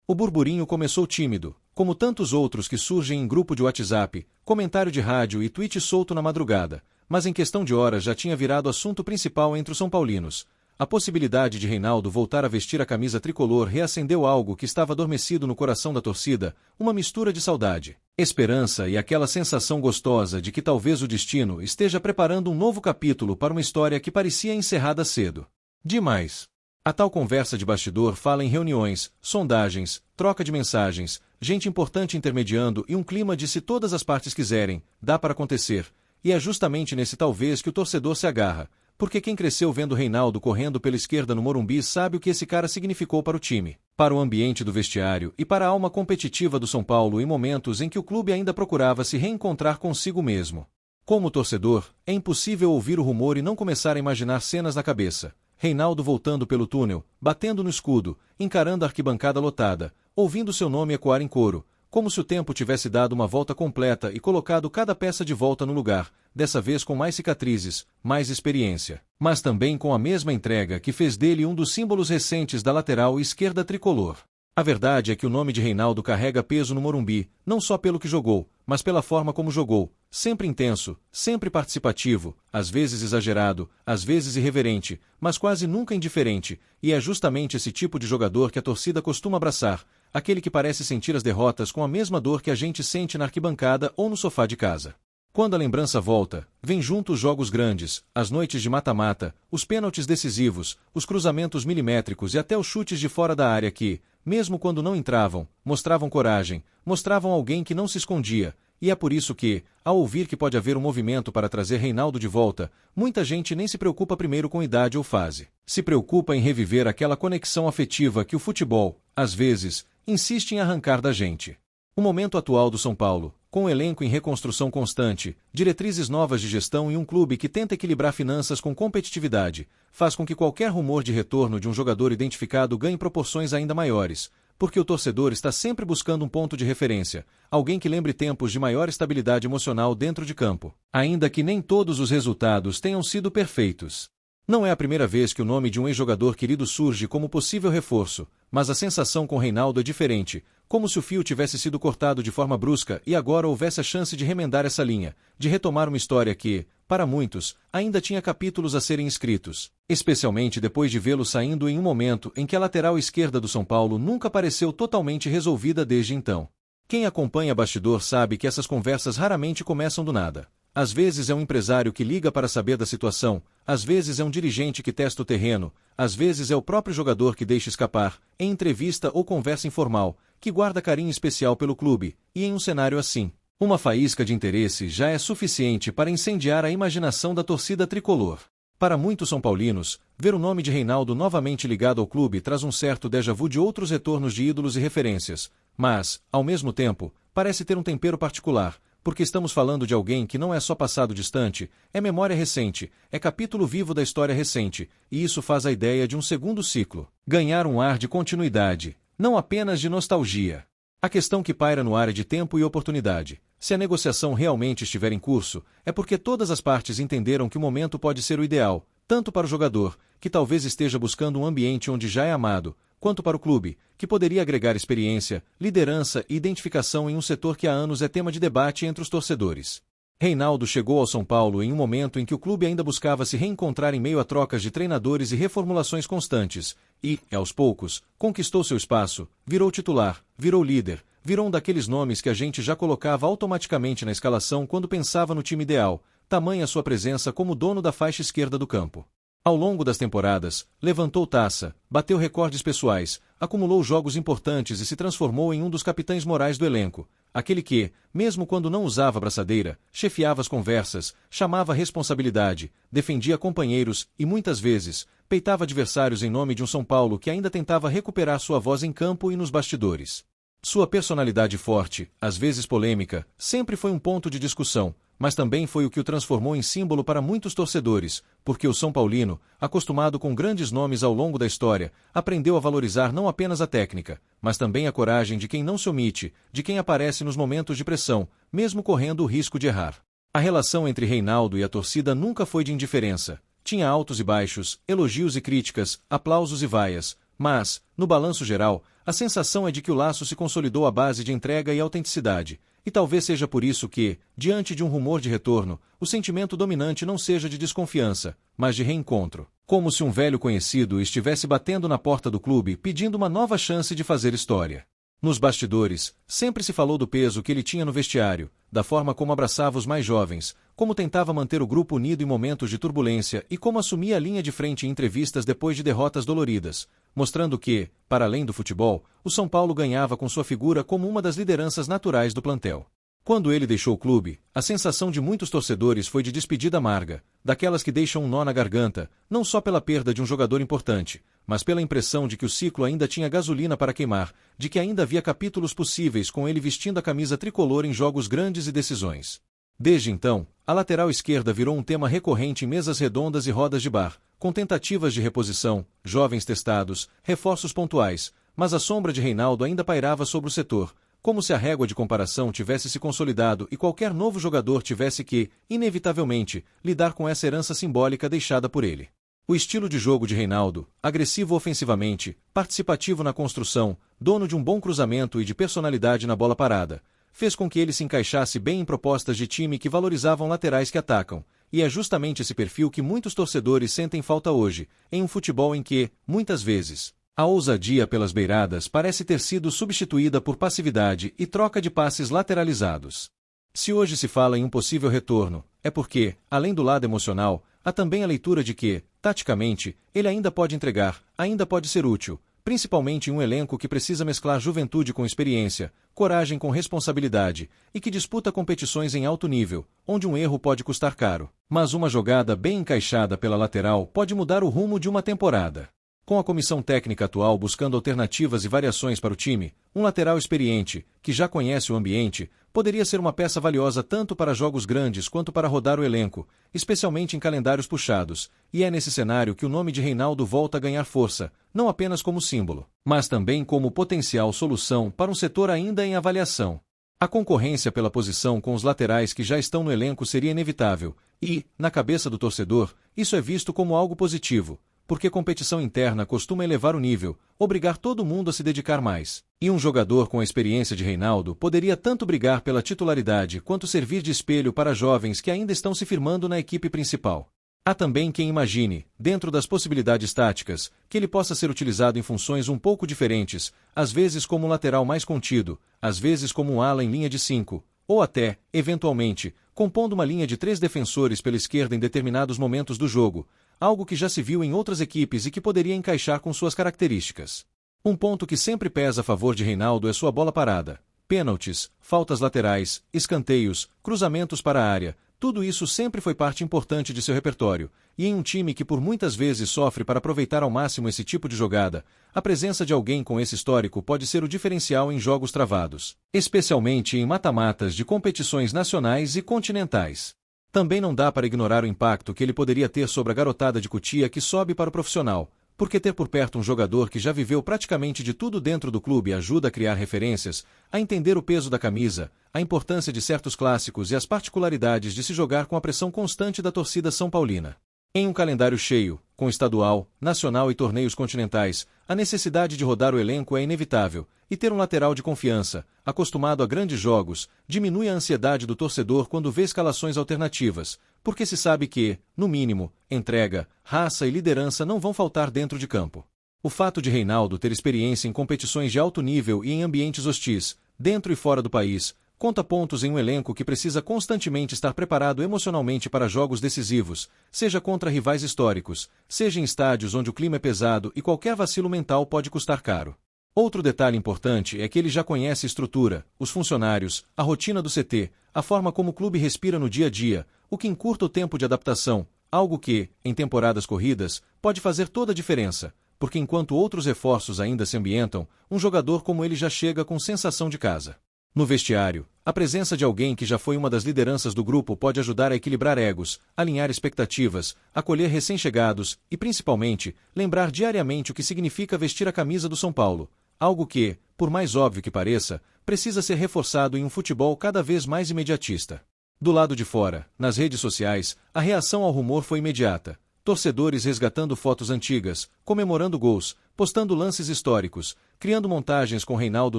O burburinho começou tímido, como tantos outros que surgem em grupo de WhatsApp, comentário de rádio e tweet solto na madrugada, mas em questão de horas já tinha virado assunto principal entre os são paulinos. A possibilidade de Reinaldo voltar a vestir a camisa tricolor reacendeu algo que estava adormecido no coração da torcida, uma mistura de saudade, esperança e aquela sensação gostosa de que talvez o destino esteja preparando um novo capítulo para uma história que parecia encerrada cedo demais. A tal conversa de bastidor fala em reuniões, sondagens, troca de mensagens, gente importante intermediando e um clima de se todas as partes quiserem, dá para acontecer, e é justamente nesse talvez que o torcedor se agarra, porque quem cresceu vendo Reinaldo correndo pela esquerda no Morumbi sabe o que esse cara significou para o time, para o ambiente do vestiário e para a alma competitiva do São Paulo em momentos em que o clube ainda procurava se reencontrar consigo mesmo. Como torcedor, é impossível ouvir o rumor e não começar a imaginar cenas na cabeça. Reinaldo voltando pelo túnel, batendo no escudo, encarando a arquibancada lotada, ouvindo seu nome ecoar em coro, como se o tempo tivesse dado uma volta completa e colocado cada peça de volta no lugar, dessa vez com mais cicatrizes, mais experiência, mas também com a mesma entrega que fez dele um dos símbolos recentes da lateral esquerda tricolor. A verdade é que o nome de Reinaldo carrega peso no Morumbi, não só pelo que jogou, mas pela forma como jogou, sempre intenso, sempre participativo, às vezes exagerado, às vezes irreverente, mas quase nunca indiferente, e é justamente esse tipo de jogador que a torcida costuma abraçar, aquele que parece sentir as derrotas com a mesma dor que a gente sente na arquibancada ou no sofá de casa. Quando a lembrança volta, vem junto os jogos grandes, as noites de mata-mata, os pênaltis decisivos, os cruzamentos milimétricos e até os chutes de fora da área que, mesmo quando não entravam, mostravam coragem, mostravam alguém que não se escondia, e é por isso que, ao ouvir que pode haver um movimento para trazer Reinaldo de volta, muita gente nem se preocupa primeiro com idade ou fase. Se preocupa em reviver aquela conexão afetiva que o futebol, às vezes, insiste em arrancar da gente. O momento atual do São Paulo, com um elenco em reconstrução constante, diretrizes novas de gestão e um clube que tenta equilibrar finanças com competitividade, faz com que qualquer rumor de retorno de um jogador identificado ganhe proporções ainda maiores, porque o torcedor está sempre buscando um ponto de referência, alguém que lembre tempos de maior estabilidade emocional dentro de campo, ainda que nem todos os resultados tenham sido perfeitos. Não é a primeira vez que o nome de um ex-jogador querido surge como possível reforço, mas a sensação com Reinaldo é diferente, como se o fio tivesse sido cortado de forma brusca e agora houvesse a chance de remendar essa linha, de retomar uma história que, para muitos, ainda tinha capítulos a serem escritos, especialmente depois de vê-lo saindo em um momento em que a lateral esquerda do São Paulo nunca pareceu totalmente resolvida desde então. Quem acompanha bastidor sabe que essas conversas raramente começam do nada. Às vezes é um empresário que liga para saber da situação, às vezes é um dirigente que testa o terreno, às vezes é o próprio jogador que deixa escapar, em entrevista ou conversa informal, que guarda carinho especial pelo clube, e em um cenário assim, uma faísca de interesse já é suficiente para incendiar a imaginação da torcida tricolor. Para muitos são paulinos, ver o nome de Reinaldo novamente ligado ao clube traz um certo déjà vu de outros retornos de ídolos e referências, mas, ao mesmo tempo, parece ter um tempero particular, porque estamos falando de alguém que não é só passado distante, é memória recente, é capítulo vivo da história recente, e isso faz a ideia de um segundo ciclo ganhar um ar de continuidade, não apenas de nostalgia. A questão que paira no ar é de tempo e oportunidade. Se a negociação realmente estiver em curso, é porque todas as partes entenderam que o momento pode ser o ideal, tanto para o jogador, que talvez esteja buscando um ambiente onde já é amado, quanto para o clube, que poderia agregar experiência, liderança e identificação em um setor que há anos é tema de debate entre os torcedores. Reinaldo chegou ao São Paulo em um momento em que o clube ainda buscava se reencontrar em meio a trocas de treinadores e reformulações constantes, e, aos poucos, conquistou seu espaço, virou titular, virou líder, virou um daqueles nomes que a gente já colocava automaticamente na escalação quando pensava no time ideal, tamanha sua presença como dono da faixa esquerda do campo. Ao longo das temporadas, levantou taça, bateu recordes pessoais, acumulou jogos importantes e se transformou em um dos capitães morais do elenco, aquele que, mesmo quando não usava braçadeira, chefiava as conversas, chamava a responsabilidade, defendia companheiros e, muitas vezes, peitava adversários em nome de um São Paulo que ainda tentava recuperar sua voz em campo e nos bastidores. Sua personalidade forte, às vezes polêmica, sempre foi um ponto de discussão, mas também foi o que o transformou em símbolo para muitos torcedores, porque o São Paulino, acostumado com grandes nomes ao longo da história, aprendeu a valorizar não apenas a técnica, mas também a coragem de quem não se omite, de quem aparece nos momentos de pressão, mesmo correndo o risco de errar. A relação entre Reinaldo e a torcida nunca foi de indiferença. Tinha altos e baixos, elogios e críticas, aplausos e vaias, mas, no balanço geral, a sensação é de que o laço se consolidou à base de entrega e autenticidade, e talvez seja por isso que, diante de um rumor de retorno, o sentimento dominante não seja de desconfiança, mas de reencontro. Como se um velho conhecido estivesse batendo na porta do clube pedindo uma nova chance de fazer história. Nos bastidores, sempre se falou do peso que ele tinha no vestiário, da forma como abraçava os mais jovens, como tentava manter o grupo unido em momentos de turbulência e como assumia a linha de frente em entrevistas depois de derrotas doloridas, mostrando que, para além do futebol, o São Paulo ganhava com sua figura como uma das lideranças naturais do plantel. Quando ele deixou o clube, a sensação de muitos torcedores foi de despedida amarga, daquelas que deixam um nó na garganta, não só pela perda de um jogador importante, mas pela impressão de que o ciclo ainda tinha gasolina para queimar, de que ainda havia capítulos possíveis com ele vestindo a camisa tricolor em jogos grandes e decisões. Desde então, a lateral esquerda virou um tema recorrente em mesas redondas e rodas de bar, com tentativas de reposição, jovens testados, reforços pontuais, mas a sombra de Reinaldo ainda pairava sobre o setor, como se a régua de comparação tivesse se consolidado e qualquer novo jogador tivesse que, inevitavelmente, lidar com essa herança simbólica deixada por ele. O estilo de jogo de Reinaldo, agressivo ofensivamente, participativo na construção, dono de um bom cruzamento e de personalidade na bola parada, fez com que ele se encaixasse bem em propostas de time que valorizavam laterais que atacam, e é justamente esse perfil que muitos torcedores sentem falta hoje, em um futebol em que, muitas vezes, a ousadia pelas beiradas parece ter sido substituída por passividade e troca de passes lateralizados. Se hoje se fala em um possível retorno, é porque, além do lado emocional, há também a leitura de que, taticamente, ele ainda pode entregar, ainda pode ser útil, principalmente em um elenco que precisa mesclar juventude com experiência, coragem com responsabilidade, e que disputa competições em alto nível, onde um erro pode custar caro. Mas uma jogada bem encaixada pela lateral pode mudar o rumo de uma temporada. Com a comissão técnica atual buscando alternativas e variações para o time, um lateral experiente, que já conhece o ambiente, poderia ser uma peça valiosa tanto para jogos grandes quanto para rodar o elenco, especialmente em calendários puxados, e é nesse cenário que o nome de Reinaldo volta a ganhar força, não apenas como símbolo, mas também como potencial solução para um setor ainda em avaliação. A concorrência pela posição com os laterais que já estão no elenco seria inevitável, e, na cabeça do torcedor, isso é visto como algo positivo, porque competição interna costuma elevar o nível, obrigar todo mundo a se dedicar mais. E um jogador com a experiência de Reinaldo poderia tanto brigar pela titularidade quanto servir de espelho para jovens que ainda estão se firmando na equipe principal. Há também quem imagine, dentro das possibilidades táticas, que ele possa ser utilizado em funções um pouco diferentes, às vezes como um lateral mais contido, às vezes como um ala em linha de 5, ou até, eventualmente, compondo uma linha de 3 defensores pela esquerda em determinados momentos do jogo, algo que já se viu em outras equipes e que poderia encaixar com suas características. Um ponto que sempre pesa a favor de Reinaldo é sua bola parada. Pênaltis, faltas laterais, escanteios, cruzamentos para a área, tudo isso sempre foi parte importante de seu repertório, e em um time que por muitas vezes sofre para aproveitar ao máximo esse tipo de jogada, a presença de alguém com esse histórico pode ser o diferencial em jogos travados, especialmente em mata-matas de competições nacionais e continentais. Também não dá para ignorar o impacto que ele poderia ter sobre a garotada de Cotia que sobe para o profissional, porque ter por perto um jogador que já viveu praticamente de tudo dentro do clube ajuda a criar referências, a entender o peso da camisa, a importância de certos clássicos e as particularidades de se jogar com a pressão constante da torcida são paulina. Em um calendário cheio, com estadual, nacional e torneios continentais, a necessidade de rodar o elenco é inevitável, e ter um lateral de confiança, acostumado a grandes jogos, diminui a ansiedade do torcedor quando vê escalações alternativas, porque se sabe que, no mínimo, entrega, raça e liderança não vão faltar dentro de campo. O fato de Reinaldo ter experiência em competições de alto nível e em ambientes hostis, dentro e fora do país, conta pontos em um elenco que precisa constantemente estar preparado emocionalmente para jogos decisivos, seja contra rivais históricos, seja em estádios onde o clima é pesado e qualquer vacilo mental pode custar caro. Outro detalhe importante é que ele já conhece a estrutura, os funcionários, a rotina do CT, a forma como o clube respira no dia a dia, o que encurta o tempo de adaptação, algo que, em temporadas corridas, pode fazer toda a diferença, porque enquanto outros reforços ainda se ambientam, um jogador como ele já chega com sensação de casa. No vestiário, a presença de alguém que já foi uma das lideranças do grupo pode ajudar a equilibrar egos, alinhar expectativas, acolher recém-chegados e, principalmente, lembrar diariamente o que significa vestir a camisa do São Paulo, algo que, por mais óbvio que pareça, precisa ser reforçado em um futebol cada vez mais imediatista. Do lado de fora, nas redes sociais, a reação ao rumor foi imediata. torcedores resgatando fotos antigas, comemorando gols, postando lances históricos, criando montagens com Reinaldo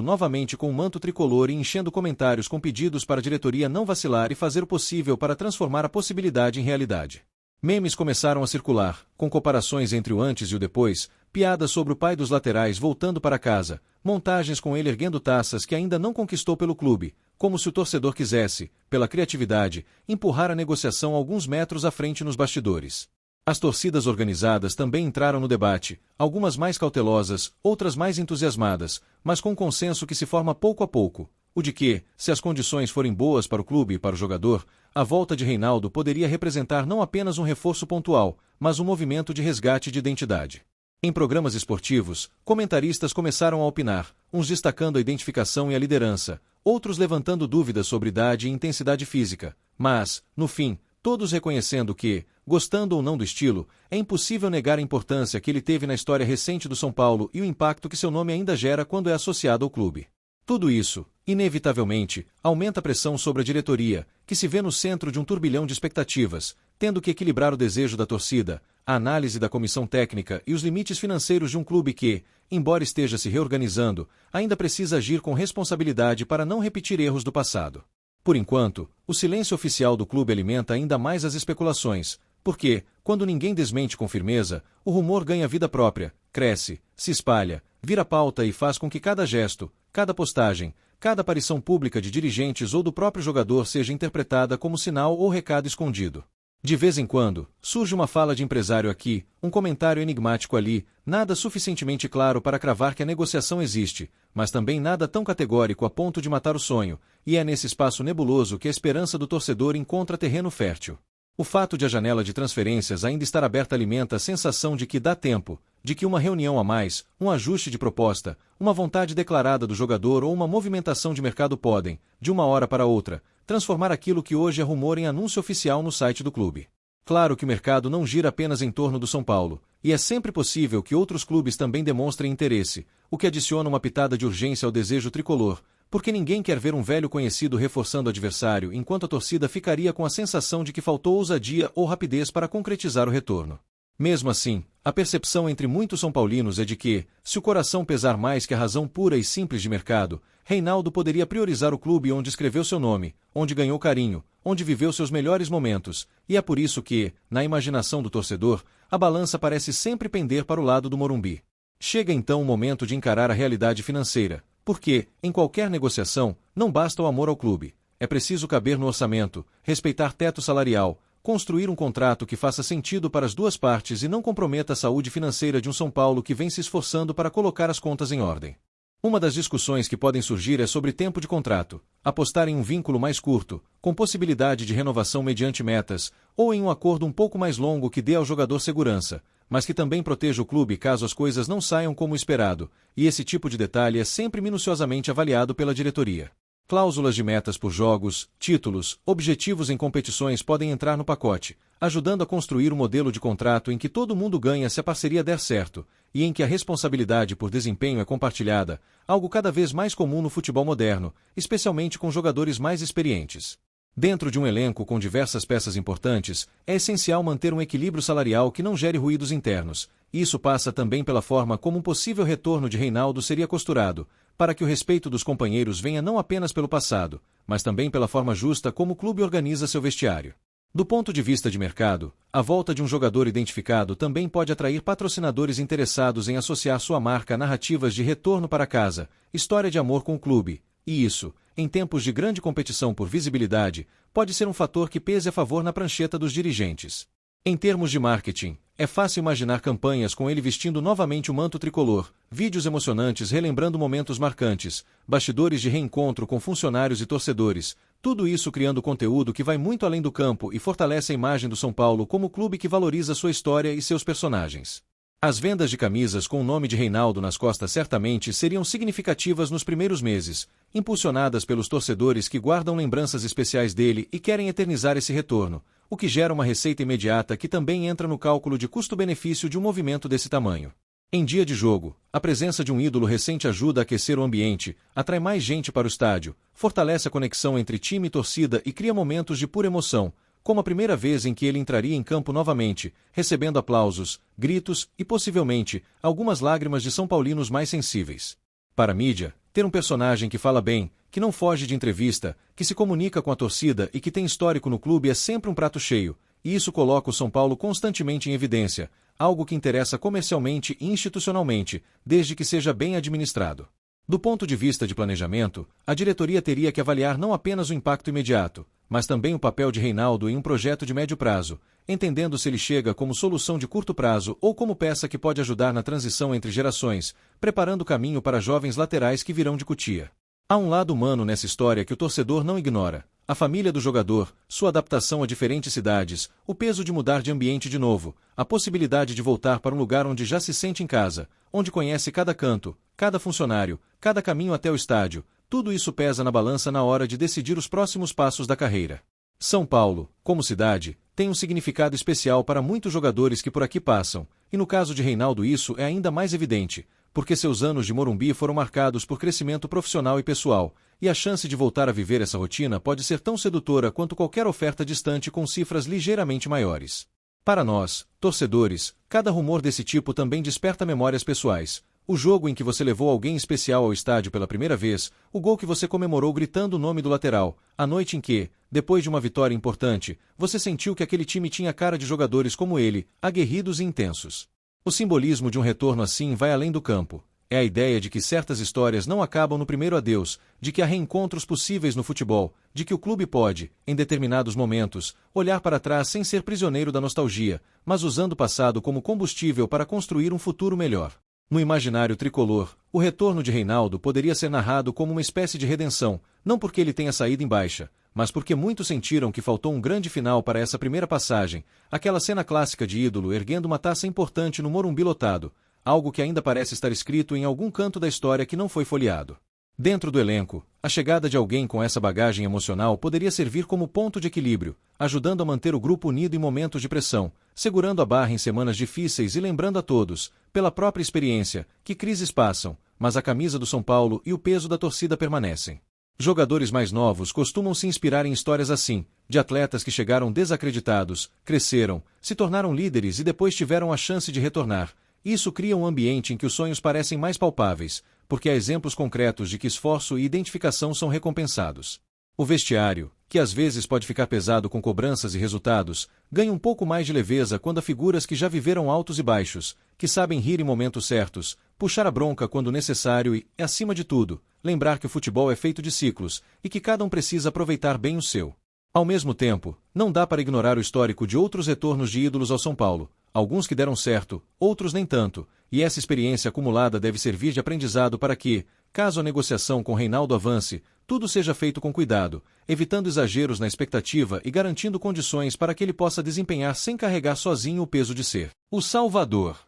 novamente com o manto tricolor e enchendo comentários com pedidos para a diretoria não vacilar e fazer o possível para transformar a possibilidade em realidade. Memes começaram a circular, com comparações entre o antes e o depois, piadas sobre o pai dos laterais voltando para casa, montagens com ele erguendo taças que ainda não conquistou pelo clube, como se o torcedor quisesse, pela criatividade, empurrar a negociação alguns metros à frente nos bastidores. As torcidas organizadas também entraram no debate, algumas mais cautelosas, outras mais entusiasmadas, mas com um consenso que se forma pouco a pouco, o de que, se as condições forem boas para o clube e para o jogador, a volta de Reinaldo poderia representar não apenas um reforço pontual, mas um movimento de resgate de identidade. Em programas esportivos, comentaristas começaram a opinar, uns destacando a identificação e a liderança, outros levantando dúvidas sobre idade e intensidade física, mas, no fim, todos reconhecendo que, gostando ou não do estilo, é impossível negar a importância que ele teve na história recente do São Paulo e o impacto que seu nome ainda gera quando é associado ao clube. Tudo isso, inevitavelmente, aumenta a pressão sobre a diretoria, que se vê no centro de um turbilhão de expectativas, tendo que equilibrar o desejo da torcida, a análise da comissão técnica e os limites financeiros de um clube que, embora esteja se reorganizando, ainda precisa agir com responsabilidade para não repetir erros do passado. Por enquanto, o silêncio oficial do clube alimenta ainda mais as especulações, porque, quando ninguém desmente com firmeza, o rumor ganha vida própria, cresce, se espalha, vira pauta e faz com que cada gesto, cada postagem, cada aparição pública de dirigentes ou do próprio jogador seja interpretada como sinal ou recado escondido. De vez em quando, surge uma fala de empresário aqui, um comentário enigmático ali, nada suficientemente claro para cravar que a negociação existe, mas também nada tão categórico a ponto de matar o sonho, e é nesse espaço nebuloso que a esperança do torcedor encontra terreno fértil. O fato de a janela de transferências ainda estar aberta alimenta a sensação de que dá tempo, de que uma reunião a mais, um ajuste de proposta, uma vontade declarada do jogador ou uma movimentação de mercado podem, de uma hora para outra, transformar aquilo que hoje é rumor em anúncio oficial no site do clube. Claro que o mercado não gira apenas em torno do São Paulo, e é sempre possível que outros clubes também demonstrem interesse, o que adiciona uma pitada de urgência ao desejo tricolor, porque ninguém quer ver um velho conhecido reforçando o adversário enquanto a torcida ficaria com a sensação de que faltou ousadia ou rapidez para concretizar o retorno. Mesmo assim, a percepção entre muitos são paulinos é de que, se o coração pesar mais que a razão pura e simples de mercado, Reinaldo poderia priorizar o clube onde escreveu seu nome, onde ganhou carinho, onde viveu seus melhores momentos, e é por isso que, na imaginação do torcedor, a balança parece sempre pender para o lado do Morumbi. Chega então o momento de encarar a realidade financeira, porque, em qualquer negociação, não basta o amor ao clube. É preciso caber no orçamento, respeitar teto salarial, construir um contrato que faça sentido para as duas partes e não comprometa a saúde financeira de um São Paulo que vem se esforçando para colocar as contas em ordem. Uma das discussões que podem surgir é sobre tempo de contrato, apostar em um vínculo mais curto, com possibilidade de renovação mediante metas, ou em um acordo um pouco mais longo que dê ao jogador segurança, mas que também proteja o clube caso as coisas não saiam como esperado, e esse tipo de detalhe é sempre minuciosamente avaliado pela diretoria. Cláusulas de metas por jogos, títulos, objetivos em competições podem entrar no pacote, ajudando a construir um modelo de contrato em que todo mundo ganha se a parceria der certo, e em que a responsabilidade por desempenho é compartilhada, algo cada vez mais comum no futebol moderno, especialmente com jogadores mais experientes. Dentro de um elenco com diversas peças importantes, é essencial manter um equilíbrio salarial que não gere ruídos internos, e isso passa também pela forma como um possível retorno de Reinaldo seria costurado, para que o respeito dos companheiros venha não apenas pelo passado, mas também pela forma justa como o clube organiza seu vestiário. Do ponto de vista de mercado, a volta de um jogador identificado também pode atrair patrocinadores interessados em associar sua marca a narrativas de retorno para casa, história de amor com o clube, e isso, em tempos de grande competição por visibilidade, pode ser um fator que pese a favor na prancheta dos dirigentes. Em termos de marketing, é fácil imaginar campanhas com ele vestindo novamente o manto tricolor, vídeos emocionantes relembrando momentos marcantes, bastidores de reencontro com funcionários e torcedores, tudo isso criando conteúdo que vai muito além do campo e fortalece a imagem do São Paulo como clube que valoriza sua história e seus personagens. As vendas de camisas com o nome de Reinaldo nas costas certamente seriam significativas nos primeiros meses, impulsionadas pelos torcedores que guardam lembranças especiais dele e querem eternizar esse retorno, o que gera uma receita imediata que também entra no cálculo de custo-benefício de um movimento desse tamanho. Em dia de jogo, a presença de um ídolo recente ajuda a aquecer o ambiente, atrai mais gente para o estádio, fortalece a conexão entre time e torcida e cria momentos de pura emoção, como a primeira vez em que ele entraria em campo novamente, recebendo aplausos, gritos e, possivelmente, algumas lágrimas de São Paulinos mais sensíveis. Para a mídia, ter um personagem que fala bem, que não foge de entrevista, que se comunica com a torcida e que tem histórico no clube é sempre um prato cheio, e isso coloca o São Paulo constantemente em evidência, algo que interessa comercialmente e institucionalmente, desde que seja bem administrado. Do ponto de vista de planejamento, a diretoria teria que avaliar não apenas o impacto imediato, mas também o papel de Reinaldo em um projeto de médio prazo, entendendo se ele chega como solução de curto prazo ou como peça que pode ajudar na transição entre gerações, preparando o caminho para jovens laterais que virão de Cotia. Há um lado humano nessa história que o torcedor não ignora. A família do jogador, sua adaptação a diferentes cidades, o peso de mudar de ambiente de novo, a possibilidade de voltar para um lugar onde já se sente em casa, onde conhece cada canto, cada funcionário, cada caminho até o estádio, tudo isso pesa na balança na hora de decidir os próximos passos da carreira. São Paulo, como cidade, tem um significado especial para muitos jogadores que por aqui passam, e no caso de Reinaldo isso é ainda mais evidente, porque seus anos de Morumbi foram marcados por crescimento profissional e pessoal, e a chance de voltar a viver essa rotina pode ser tão sedutora quanto qualquer oferta distante com cifras ligeiramente maiores. Para nós, torcedores, cada rumor desse tipo também desperta memórias pessoais. O jogo em que você levou alguém especial ao estádio pela primeira vez, o gol que você comemorou gritando o nome do lateral, a noite em que, depois de uma vitória importante, você sentiu que aquele time tinha cara de jogadores como ele, aguerridos e intensos. O simbolismo de um retorno assim vai além do campo. É a ideia de que certas histórias não acabam no primeiro adeus, de que há reencontros possíveis no futebol, de que o clube pode, em determinados momentos, olhar para trás sem ser prisioneiro da nostalgia, mas usando o passado como combustível para construir um futuro melhor. No imaginário tricolor, o retorno de Reinaldo poderia ser narrado como uma espécie de redenção, não porque ele tenha saído em baixa, mas porque muitos sentiram que faltou um grande final para essa primeira passagem, aquela cena clássica de ídolo erguendo uma taça importante no Morumbi lotado, algo que ainda parece estar escrito em algum canto da história que não foi folheado. Dentro do elenco, a chegada de alguém com essa bagagem emocional poderia servir como ponto de equilíbrio, ajudando a manter o grupo unido em momentos de pressão, segurando a barra em semanas difíceis e lembrando a todos, pela própria experiência, que crises passam, mas a camisa do São Paulo e o peso da torcida permanecem. Jogadores mais novos costumam se inspirar em histórias assim, de atletas que chegaram desacreditados, cresceram, se tornaram líderes e depois tiveram a chance de retornar. Isso cria um ambiente em que os sonhos parecem mais palpáveis, porque há exemplos concretos de que esforço e identificação são recompensados. O vestiário, que às vezes pode ficar pesado com cobranças e resultados, ganha um pouco mais de leveza quando há figuras que já viveram altos e baixos, que sabem rir em momentos certos, puxar a bronca quando necessário e, acima de tudo, lembrar que o futebol é feito de ciclos e que cada um precisa aproveitar bem o seu. Ao mesmo tempo, não dá para ignorar o histórico de outros retornos de ídolos ao São Paulo, alguns que deram certo, outros nem tanto, e essa experiência acumulada deve servir de aprendizado para que, caso a negociação com Reinaldo avance, tudo seja feito com cuidado, evitando exageros na expectativa e garantindo condições para que ele possa desempenhar sem carregar sozinho o peso de ser o Salvador.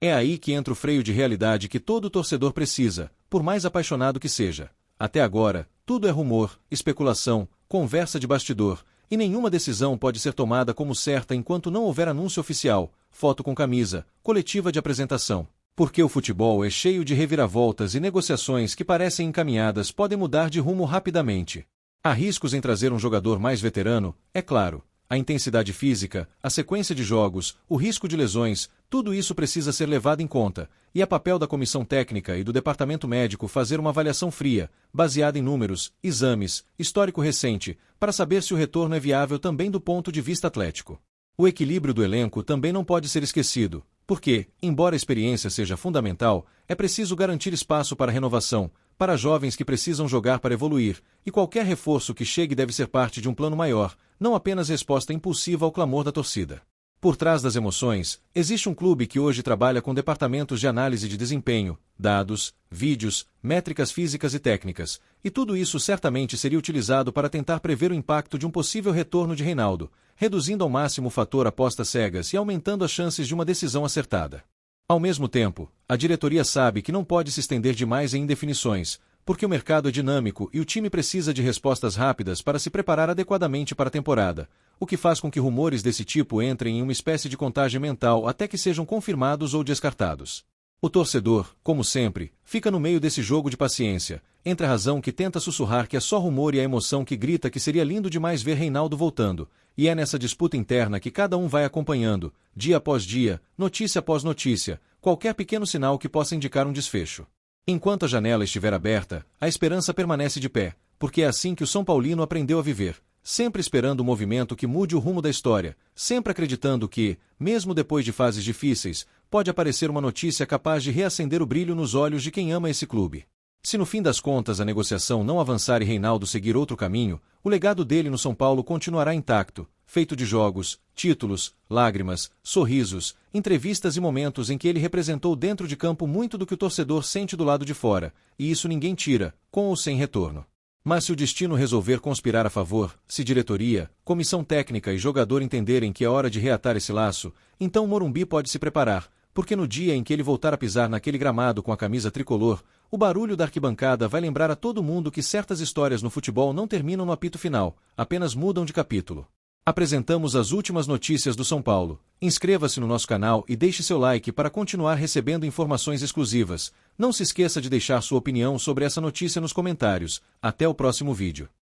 É aí que entra o freio de realidade que todo torcedor precisa, por mais apaixonado que seja. Até agora, tudo é rumor, especulação, conversa de bastidor, e nenhuma decisão pode ser tomada como certa enquanto não houver anúncio oficial, foto com camisa, coletiva de apresentação. Porque o futebol é cheio de reviravoltas e negociações que parecem encaminhadas podem mudar de rumo rapidamente. Há riscos em trazer um jogador mais veterano, é claro. A intensidade física, a sequência de jogos, o risco de lesões, tudo isso precisa ser levado em conta, e é papel da comissão técnica e do departamento médico fazer uma avaliação fria, baseada em números, exames, histórico recente, para saber se o retorno é viável também do ponto de vista atlético. O equilíbrio do elenco também não pode ser esquecido, porque, embora a experiência seja fundamental, é preciso garantir espaço para renovação, para jovens que precisam jogar para evoluir, e qualquer reforço que chegue deve ser parte de um plano maior, não apenas resposta impulsiva ao clamor da torcida. Por trás das emoções, existe um clube que hoje trabalha com departamentos de análise de desempenho, dados, vídeos, métricas físicas e técnicas, e tudo isso certamente seria utilizado para tentar prever o impacto de um possível retorno de Reinaldo, reduzindo ao máximo o fator apostas cegas e aumentando as chances de uma decisão acertada. Ao mesmo tempo, a diretoria sabe que não pode se estender demais em indefinições, porque o mercado é dinâmico e o time precisa de respostas rápidas para se preparar adequadamente para a temporada, o que faz com que rumores desse tipo entrem em uma espécie de contagem mental até que sejam confirmados ou descartados. O torcedor, como sempre, fica no meio desse jogo de paciência, entre a razão que tenta sussurrar que é só rumor e a emoção que grita que seria lindo demais ver Reinaldo voltando, e é nessa disputa interna que cada um vai acompanhando, dia após dia, notícia após notícia, qualquer pequeno sinal que possa indicar um desfecho. Enquanto a janela estiver aberta, a esperança permanece de pé, porque é assim que o São Paulino aprendeu a viver, sempre esperando um movimento que mude o rumo da história, sempre acreditando que, mesmo depois de fases difíceis, pode aparecer uma notícia capaz de reacender o brilho nos olhos de quem ama esse clube. Se no fim das contas a negociação não avançar e Reinaldo seguir outro caminho, o legado dele no São Paulo continuará intacto, feito de jogos, títulos, lágrimas, sorrisos, entrevistas e momentos em que ele representou dentro de campo muito do que o torcedor sente do lado de fora, e isso ninguém tira, com ou sem retorno. Mas se o destino resolver conspirar a favor, se diretoria, comissão técnica e jogador entenderem que é hora de reatar esse laço, então o Morumbi pode se preparar, porque no dia em que ele voltar a pisar naquele gramado com a camisa tricolor, o barulho da arquibancada vai lembrar a todo mundo que certas histórias no futebol não terminam no apito final, apenas mudam de capítulo. Apresentamos as últimas notícias do São Paulo. Inscreva-se no nosso canal e deixe seu like para continuar recebendo informações exclusivas. Não se esqueça de deixar sua opinião sobre essa notícia nos comentários. Até o próximo vídeo.